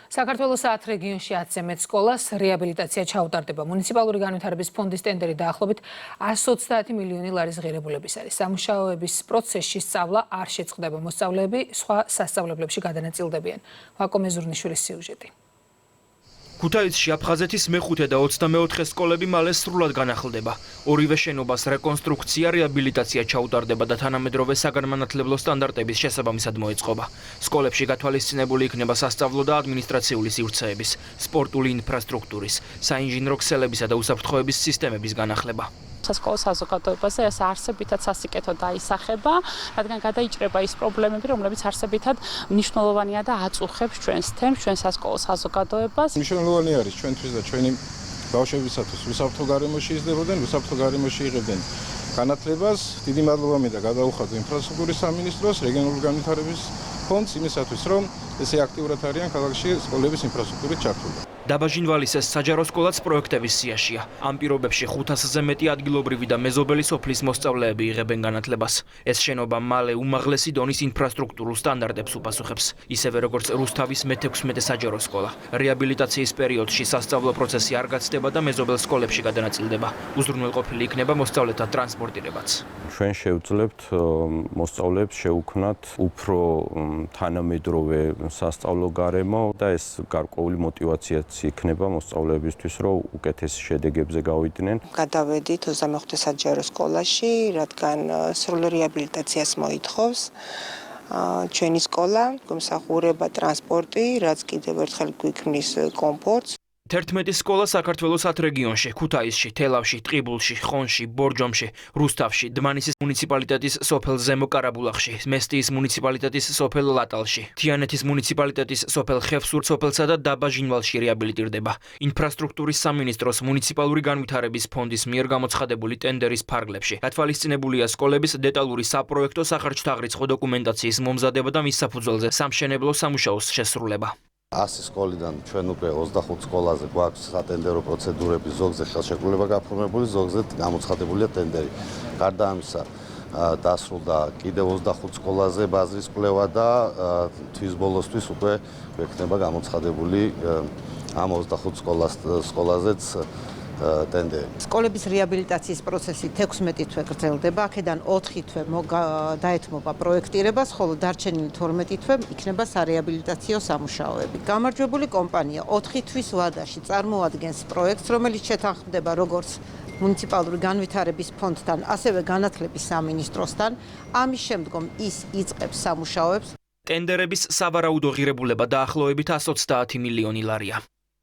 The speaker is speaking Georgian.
საქართველოს 10 რეგიონში 10-ზე მეტ სკოლას რეაბილიტაცია ჩაუტარდება. მუნიციპალური განვითარების ფონდის ტენდერი დაახლოებით 130 მილიონი ლარის ღირებულების არის. სამუშაოების პროცესში სწავლა არ შეწყდება. მოსწავლეები სხვა სასწავლებლებში გადანაწილდებიან. ვაკო მეზურნიშვილის სიუჟეტი. ქუთაისში აფხაზეთის მე-5 და 24 სკოლები მალე სრულად განახლდება. ორივე შენობას რეკონსტრუქცია, რეაბილიტაცია ჩაუტარდება და თანამედროვე საგანმანათლებლო სტანდარტების შესაბამისად მოეწყობა. სკოლებში გათვალისწინებული იქნება სასწავლო და ადმინისტრაციული სივრცეების, სპორტული ინფრასტრუქტურის, საინჟინრო ქსელებისა და უსაფრთხოების სისტემების განახლება. სასკოლო საზოგადოებაზე ეს არსებითად სასიკეთო დაისახება, რადგან გადაიჭრება ის პრობლემები, რომლებიც არსებითად მნიშვნელოვანია და აწუხებს ჩვენს თემს, ჩვენ სასკოლო საზოგადოებას. მნიშვნელოვანი არის ჩვენთვის და ჩვენი ბავშვებისათვის უსაფრთხო გარემოში იზრდებოდნენ, უსაფრთხო გარემოში იღებდნენ განათლებას. დიდი მადლობა მინდა გადაუხადო ინფრასტრუქტურის სამინისტროს, რეგიონული განვითარების ფონდს იმისათვის, რომ ესე აქტიურად არიან ქალაქში სკოლების ინფრასტრუქტურის ჩართულობა. დაბაჟინვალის ეს საჯარო სკოლაც პროექტების სიაშია. ამ პირობებში 500-ზე მეტი ადგილობრივი და მეზობელი სოფლის მოსწავლეები იღებენ განათლებას. ეს შენობა მალე უმაღლესი დონის ინფრასტრუქტურულ სტანდარტებს უპასუხებს, ისევე როგორც რუსთავის მე-16 საჯარო სკოლა. რეაბილიტაციის პერიოდში სასწავლო პროცესი არ გაცდება და მეზობელ სკოლებში გადანაწილდება. უზრუნველყოფილი იქნება მოსწავლეთა ტრანსპორტირებაც. ჩვენ შევძლებთ მოსწავლეებს შეუქმნათ უფრო თანამედროვე სასწავლო გარემო და ეს გარკვეული мотивაციაც იქნება მოსწავლეებისთვის, რომ უკეთესი შედეგებზე გავიდნენ. გადავედით 25 საჯარო სკოლაში, რადგან სრულ რეაბილიტაციას მოითხოვს ჩვენი სკოლა, გომსახურება, ტრანსპორტი, რაც კიდევ ერთხელ გვიქმნის კომფორტს. 11 სკოლა საქართველოს 10 რეგიონში, ქუთაისში, თელავში, ტყიბულში, ხონში, ბორჯომში, რუსთავში, დმანისის მუნიციპალიტეტის სოფელ ზემო კარაბულახში, მესტიის მუნიციპალიტეტის სოფელ ლატალში, თიანეთის მუნიციპალიტეტის სოფელ ხევსურ სოფელსა და დაბაჟინვალში რეაბილიტირდება. ინფრასტრუქტურის სამინისტროს მუნიციპალური განვითარების ფონდის მიერ გამოცხადებული ტენდერის ფარგლებში. გათვალისწინებულია სკოლების დეტალური საპროექტო სახარჯთაღრიცხო დოკუმენტაციის მომზადება და მის საფუძველზე სამშენებლო სამუშაოს შესრულება. 100 სკოლიდან ჩვენ უკვე 25 სკოლაზე გვაქვს სატენდერო პროცედურები, ზოგზე ხელშეკრულება გაფორმებული, ზოგზე გამოცხადებულია ტენდერი. გარდა ამისა, დასრულდა კიდევ 25 სკოლაზე ბაზრის კვლევა და თვის ბოლოსთვის უკვე გვექნება გამოცხადებული ამ 25 სკოლაზეც ტენდერი. სკოლების რეაბილიტაციის პროცესი 16 თვე გრძელდება, აქედან 4 თვე დაეთმობა პროექტირებას, ხოლო დარჩენილი 12 თვე იქნება სარეაბილიტაციო სამუშაოები. გამარჯვებული კომპანია 4 თვის ვადაში წარმოადგენს პროექტს, რომელიც შეთანხმდება როგორც მუნიციპალური განვითარების ფონდთან, ასევე განათლების სამინისტროსთან. ამის შემდგომ ის იწყებს სამუშაოებს. ტენდერების სავარაუდო ღირებულება დაახლოებით 130 მილიონი ლარია.